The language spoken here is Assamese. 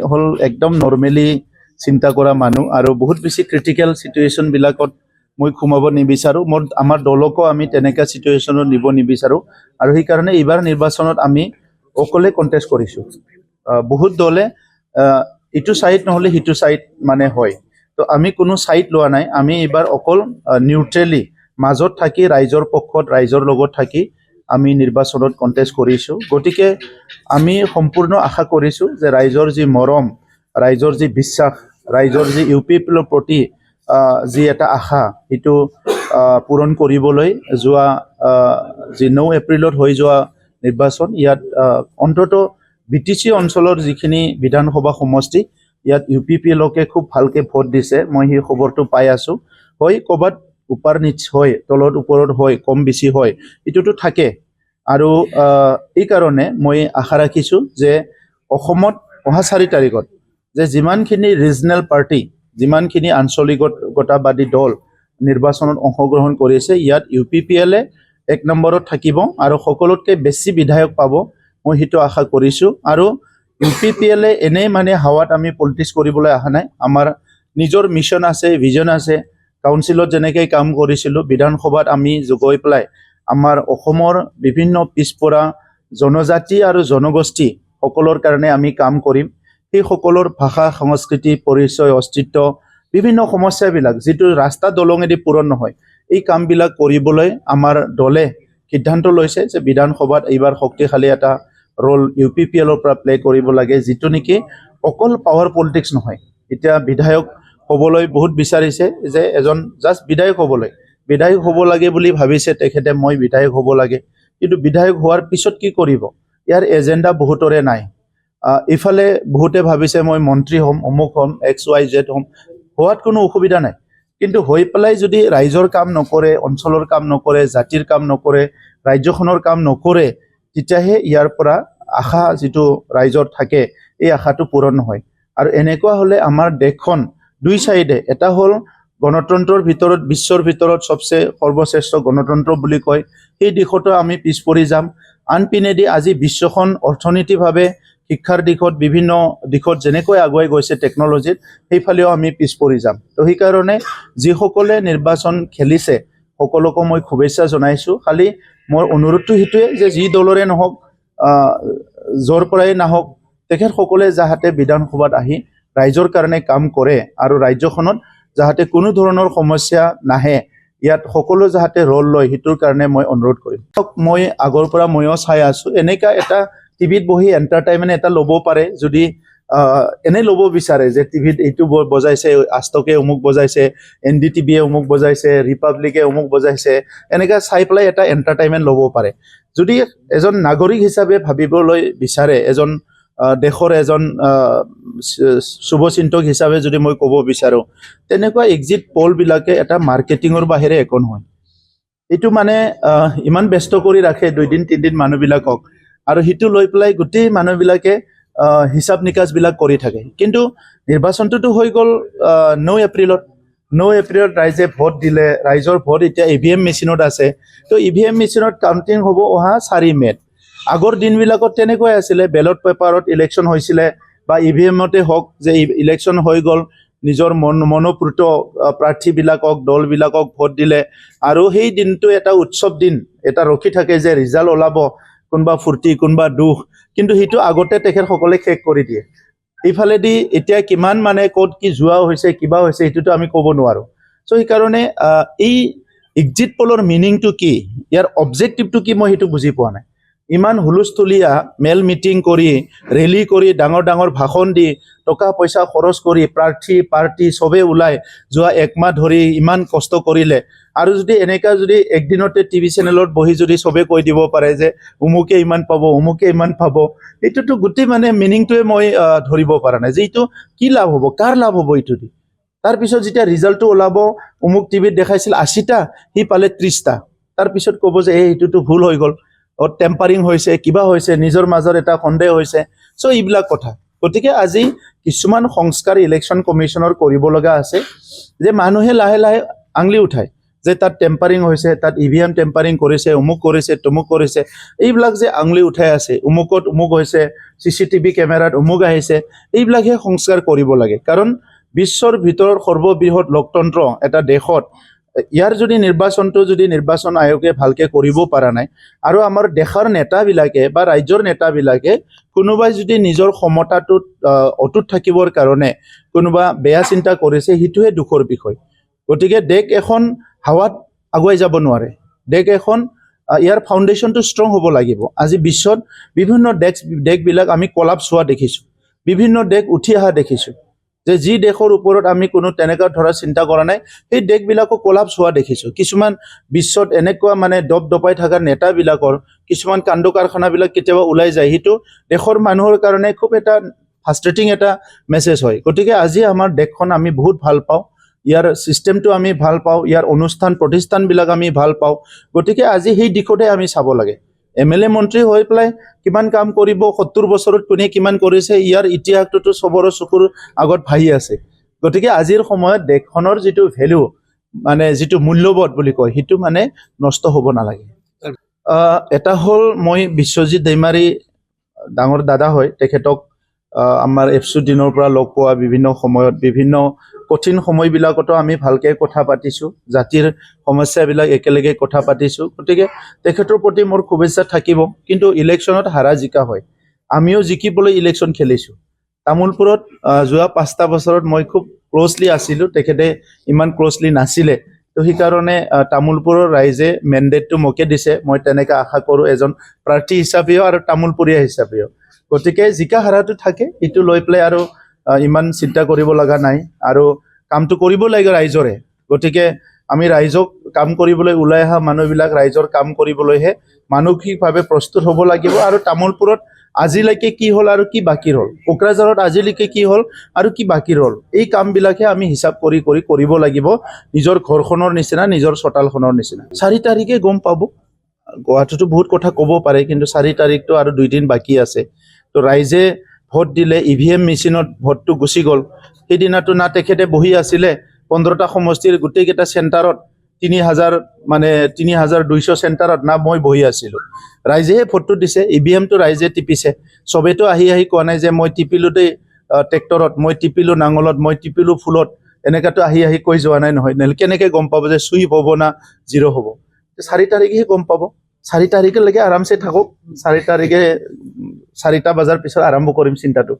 হল একদম নৰ্মেলি চিন্তা কৰা মানুহ আৰু বহুত বেছি ক্ৰিটিকেল সিচুৱেশ্যন বিলাকত মই খুমাব নিবিচাৰো আমাৰ দলকো আমি তেনেকা সিচুৱেশ্যনত নিব নিবিচাৰো আৰু সেই কাৰণে এইবাৰ নিৰ্বাচনত আমি অকলে কন্টেস্ট কৰিছো বহুত দলে ইটো সাইড নহলে হিটো সাইড মানে হয় তো আমি কোনো সাইড লোৱা নাই আমি এবাৰ অকল নিউট্ৰেলি মাজত থাকি ৰাইজৰ পক্ষত ৰাইজৰ লগত থাকি আমি নিৰ্বাচনত কন্টেস্ট কৰিছো গতিকে আমি সম্পূৰ্ণ আশা কৰিছো যে ৰাইজৰ যি মৰম ৰাইজৰ যি বিশ্বাস ৰাইজৰ যি ইউপিপিৰ প্ৰতি যি এটা আশা এটো পূৰণ কৰিবলৈ যোৱা যি 9 এপ্ৰিলত হৈ যোৱা নিৰ্বাচন ইয়াত অন্তত বিটিসি অঞ্চলৰ যিখিনি বিধানসভা সমষ্টি ইয়াত ইউপিপিএলকে খুব ভালকে ভোট দিছে মই এই খবৰটো পাই আছো হয় কবাত উপাৰ নিচ হয় তলত ওপৰত হয় কম বেছি হয় এটোটো থাকে আৰু এই কাৰণে মই আশা ৰাখিছো যে অসমত অহা 4 তাৰিখত যে যিমানখিনি ৰিজনেল পাৰ্টি যিমানখিনি আঞ্চলিকতাবাদী দল নিৰ্বাচনত অংশগ্ৰহণ কৰিছে ইয়াত ইউপিপিএলে 1 নম্বৰত থাকিব আৰু সকলোতকৈ বেছি বিধায়ক পাব মই হিটো আশা কৰিছো আৰু ইউপিপিএলে এনে মানে হাৱাত আমি পলিটিক্স কৰিবলৈ আহা নাই আমাৰ নিজৰ মিশন আছে ভিজন আছে কাউন্সিলত যেনেকৈ কাম কৰিছিলো বিধানসভাত আমি গৈ পেলাই আমাৰ অসমৰ বিভিন্ন পিছপৰা জনজাতি আৰু জনগোষ্ঠী সকলৰ কাৰণে আমি কাম কৰিম এই সকলৰ ভাষা সংস্কৃতি পৰিচয় অস্তিত্ব বিভিন্ন সমস্যাবিলাক যেটো ৰাস্তা দলঙেদি পূৰণ নহয় এই কামবিলাক কৰিবলৈ আমাৰ দলে সিদ্ধান্ত লৈছে যে বিধানসভাত এইবাৰ শক্তিশালী এটা ৰোল ইউপিপিএলৰ পৰা প্লে কৰিব লাগে যেটো নেকি অকল পাৱাৰ পলিটিক্স নহয় এতিয়া বিধায়ক হ'বলৈ বহুত বিচাৰিছে যে এজন জাস্ট বিধায়ক হ'ব লাগে বুলি ভাবিছে তেখেতে মই বিধায়ক হ'ব লাগে কিন্তু বিধায়ক হোৱাৰ পিছত কি কৰিব ইয়াৰ এজেন্ডা বহুতৰে নাই ইফালে বহুতে ভাবিছে মই মন্ত্ৰী হ'ম অমুক হ'ম XYZ হ'ম হোৱাত কোনো অসুবিধা নাই কিন্তু হৈ পেলাই যদি ৰাইজৰ কাম নকৰে অঞ্চলৰ কাম নকৰে জাতিৰ কাম নকৰে ৰাজ্যখনৰ কাম নকৰে তেতিয়াহে ইয়াৰ পৰা আশা যেটো ৰাইজৰ থাকে এই আশাটো পূৰণ নহয় আৰু এনেকুৱা হলে আমাৰ দেশখন দুই সাইডে এটা হল গণতন্ত্ৰৰ ভিতৰত বিশ্বৰ ভিতৰত সবচে সৰ্বশ্ৰেষ্ঠ গণতন্ত্ৰ বুলি কয় এই দিশতো আমি পিছ পৰি যাম আনপিনেদি আজি বিশ্বখন অৰ্থনৈতিকভাৱে শিক্ষাৰ দিশত বিভিন্ন দিশত যেনেকৈ আগুৱাই গৈছে টেকনলজিত সেইফালেও আমি পিছ পৰি যাম তো সেই কাৰণে যিসকলে নিৰ্বাচন খেলিছে সকলোকে মই শুভেচ্ছা জনাইছো খালি মোৰ অনুৰোধটো হিটোৱে যে যি দলৰে নহওক জোৰ পৰাই নাহক তেখেত সকলে যাহাতে বিধানসভাত আহি ৰাইজৰ কাৰণে কাম কৰে আৰু ৰাজ্যখনত যাহাতে কোনো ধৰণৰ সমস্যা নাহে ইয়াত সকলো যাহাতে ৰোল লয় হিটোৰ কাৰণে মই অনুৰোধ কৰিম মই আগৰ পৰা ময়ো চাই আছো এনেকা এটা টিভিত বহি এন্টাৰটেইনমেন্ট এটা ল'ব পাৰে যদি এনে ল'ব বিচাৰে যে টিভিত এইটো বজাইছে আস্তকে অমুক বজাইছে NDTVয়ে অমুক বজাইছে ৰিপাব্লিকে অমুক বজাইছে এনেকা চাই পেলাই এটা এন্টাৰটেইনমেন্ট ল'ব পাৰে যদি এজন নাগৰিক হিচাপে ভাবিবলৈ বিচাৰে এজন দেশৰ এজন শুভচিন্তক হিচাপে যদি মই ক'ব বিচাৰো তেনেকুৱা এক্সিট পোল বিলাকে এটা মাৰ্কেটিংৰ বাহিৰে একো নহয় এটো মানে ইমান ব্যস্ত কৰি ৰাখে 2 দিন 3 দিন মানুহবিলাকক আৰু হিটো লৈ পেলাই গোটেই মানুহবিলাকে হিসাব নিকাজ বিলাক কৰি থাকে কিন্তু নিৰ্বাচনটো হৈ গল 9 এপ্ৰিলত ৰাইজে ভোট দিলে ৰাইজৰ ভোট এতিয়া EVM মেচিনত আছে তো EVM মেচিনত কাউন্টিং হ'ব অহা 4 মেত আগৰ দিনবিলাকত তেনেকৈ আছিল বেলট পেপাৰত ইলেকশন হৈছিল বা EVMতে হওক যে ইলেকশন হৈ গল নিজৰ মনোপ্ৰত প্ৰাৰ্থীবিলাকক দলবিলাকক ভোট দিলে আৰু সেই দিনটো এটা উৎসৱ দিন এটা ৰখি থাকে যে ৰিজাল্ট ওলাব কোনবা ফুৰ্তি কোনবা দুখ কিন্তু হিটো আগতে তেখেত সকলে শেষ কৰি দিয়ে ইফালেদি এতিয়া কিমান মানে কোড কি জুৱা হৈছে কিবা হৈছে হিটোটো আমি ক'ব নোৱাৰো সো এই কাৰণে এই এক্সিট পোলৰ মিনিংটো কি ইয়াৰ অবজেক্টিভটো কি মই হিটো বুজি পোৱা নাই ইমান হুলস্থুলীয়া মেল মিটিং কৰি ৰেলী কৰি ডাঙৰ ডাঙৰ ভাষণ দি টকা পইচা খৰচ কৰি প্ৰাৰ্থী পাৰ্টি সবে ওলাই যোৱা একমাহ ধৰি ইমান কষ্ট কৰিলে আৰু যদি এনেকা যদি একদিনতে টিভি চেনেলত বহি যদি সবে কৈ দিব পাৰে যে উমুকে ইমান পাব এটোটো গুটি মানে মিনিংটোৱে মই ধৰিব পৰা নাই যে ইটো কি লাভ হ'ব কাৰ লাভ হ'ব ইটো দি তাৰ পিছত যেতিয়া ৰিজাল্টটো ওলাব উমুক টিভিত দেখাইছিল 80টা হি পালে 30টা তাৰ পিছত ক'ব যে এইটোটো ভুল হৈ গল টেম্পাৰিং হৈছে কিবা হৈছে নিজৰ মাজৰ এটা সন্দেহ হৈছে সো এইবিলাক কথা গতিকে আজি কিছুমান সংস্কাৰ ইলেকশন কমিশনৰ কৰিব লগা আছে যে মানুহে লাহে লাহে আংলি উঠায় যে তাত টেম্পাৰিং হৈছে, তাত EVM টেম্পাৰিং কৰিছে, অমুক কৰিছে, তমুক কৰিছে, এইবিলাক যে আঙুলি উঠাই আছে, অমুকত অমুক হৈছে, CCTV কেমেৰাত অমুক আহিছে, এইবিলাকহে সংস্কাৰ কৰিব লাগে। কাৰণ বিশ্বৰ ভিতৰত সৰ্ববৃহৎ লোকতন্ত্ৰ এটা দেশত ইয়াৰ যদি নিৰ্বাচনটো যদি নিৰ্বাচন আয়োগে ভালকে কৰিব পৰা নাই, আৰু আমাৰ দেশৰ নেতাবিলাকে বা ৰাজ্যৰ নেতাবিলাকে কোনোবাই যদি নিজৰ ক্ষমতাটোত অটুট থাকিবৰ কাৰণে কোনোবা বেয়া চিন্তা কৰিছে, সেইটোহে দুখৰ বিষয়। গতিকে দেশ এখন হাৱাত আগুৱাই যাব নোৱাৰে। দেশ এখন ইয়াৰ ফাউণ্ডেশ্যনটো ষ্ট্ৰং হ'ব লাগিব। আজি বিশ্বত বিভিন্ন দেশবিলাক আমি কলাপছ হোৱা দেখিছোঁ, বিভিন্ন দেশ উঠি অহা দেখিছোঁ, যে যি দেশৰ ওপৰত আমি কোনো তেনেকুৱা ধৰা চিন্তা কৰা নাই, সেই দেশবিলাকো কলাপছ হোৱা দেখিছোঁ। কিছুমান বিশ্বত এনেকুৱা মানে দবাই থকা নেতাবিলাকৰ কিছুমান কাণ্ড কাৰখানাবিলাক কেতিয়াবা ওলাই যায়, সেইটো দেশৰ মানুহৰ কাৰণে খুব এটা ফ্ৰাষ্ট্ৰেটিং এটা মেছেজ হয়। গতিকে আজি আমাৰ দেশখন আমি বহুত ভাল পাওঁ, ইয়াৰ ছিষ্টেমটো আমি ভাল পাওঁ, ইয়াৰ অনুষ্ঠান প্ৰতিষ্ঠানবিলাক আমি ভাল পাওঁ। গতিকে আজি সেই দিশতে আমি চাব লাগে। MLA মন্ত্ৰী হৈ পেলাই কিমান কাম কৰিব, 70 বছৰত কোনে কিমান কৰিছে, ইয়াৰ ইতিহাসটোতো চবৰে চকুৰ আগত ভাহি আছে। গতিকে আজিৰ সময়ত দেশখনৰ যিটো ভেলু মানে যিটো মূল্যবোধ বুলি কয়, সেইটো মানে নষ্ট হ'ব নালাগে। এটা হ'ল মই বিশ্বজিৎ দৈমাৰী ডাঙৰ দাদা হয়, তেখেতক আমাৰ এপছু দিনৰ পৰা লগ পোৱা, বিভিন্ন সময়ত বিভিন্ন কঠিন সময়বিলাকতো আমি ভালকৈ কথা পাতিছোঁ, জাতিৰ সমস্যাবিলাক একেলগে কথা পাতিছোঁ। গতিকে তেখেতৰ প্ৰতি মোৰ শুভেচ্ছা থাকিব। কিন্তু ইলেকশ্যনত হাৰা জিকা হয়, আমিও জিকিবলৈ ইলেকশ্যন খেলিছোঁ। তামোলপুৰত যোৱা 5টা বছৰত মই খুব ক্ল'জলি আছিলোঁ, তেখেতে ইমান ক্ল'জলি নাছিলে। তো সেইকাৰণে তামোলপুৰৰ ৰাইজে মেণ্ডেটটো মোকে দিছে, মই তেনেকৈ আশা কৰোঁ এজন প্ৰাৰ্থী হিচাপেও আৰু তামোলপুৰীয়া হিচাপেও। গতিকে জিকা হাৰাটো থাকে, এইটো লৈ পেলাই আৰু ইমান চিন্তা কৰিব লগা নাই, আৰু কামটো কৰিব লাগে ৰাইজৰে। গতিকে আমি ৰাইজক কাম কৰিবলৈ ওলাই অহা মানুহবিলাক ৰাইজৰ কাম কৰিবলৈহে মানসিকভাৱে প্ৰস্তুত হ'ব লাগিব। আৰু তামোলপুৰত আজিলৈকে কি হ'ল আৰু কি বাকী হ'ল, কোকৰাঝাৰত আজিলৈকে কি হ'ল আৰু কি বাকী হ'ল, এই কামবিলাকহে আমি হিচাপ কৰি কৰিব লাগিব, নিজৰ ঘৰখনৰ নিচিনা, নিজৰ চোতালখনৰ নিচিনা। 4 তাৰিখে গম পাব। গুৱাহাটীতো বহুত কথা ক'ব পাৰে, কিন্তু 4 তাৰিখটো আৰু 2 দিন বাকী আছে। তো ৰাইজে ভোট দিলে, EVM মেচিনত ভোটটো গুচি গ'ল। সেইদিনাটো না তেখেতে বহি আছিলে 15টা সমষ্টিৰ গোটেইকেইটা চেণ্টাৰত, 3200 চেণ্টাৰত না মই বহি আছিলোঁ। ৰাইজেহে ভোটটো দিছে, EVMটো ৰাইজে টিপিছে। চবেতো আহি কোৱা নাই যে মই টিপিলোঁ দেই ট্ৰেক্টৰত, মই টিপিলোঁ নাঙলত, মই টিপিলোঁ ফুলত, এনেকুৱাতো আহি কৈ যোৱা নাই নহয়। কেনেকৈ গম পাব যে চুইপ হ'ব না 0 হ'ব? 4 তাৰিখেহে গম পাব। 4 তাৰিখলৈকে আৰামছে থাকক। 4 তাৰিখে 4টা বজাৰ পিছত আৰম্ভ কৰিম চিন্তাটো।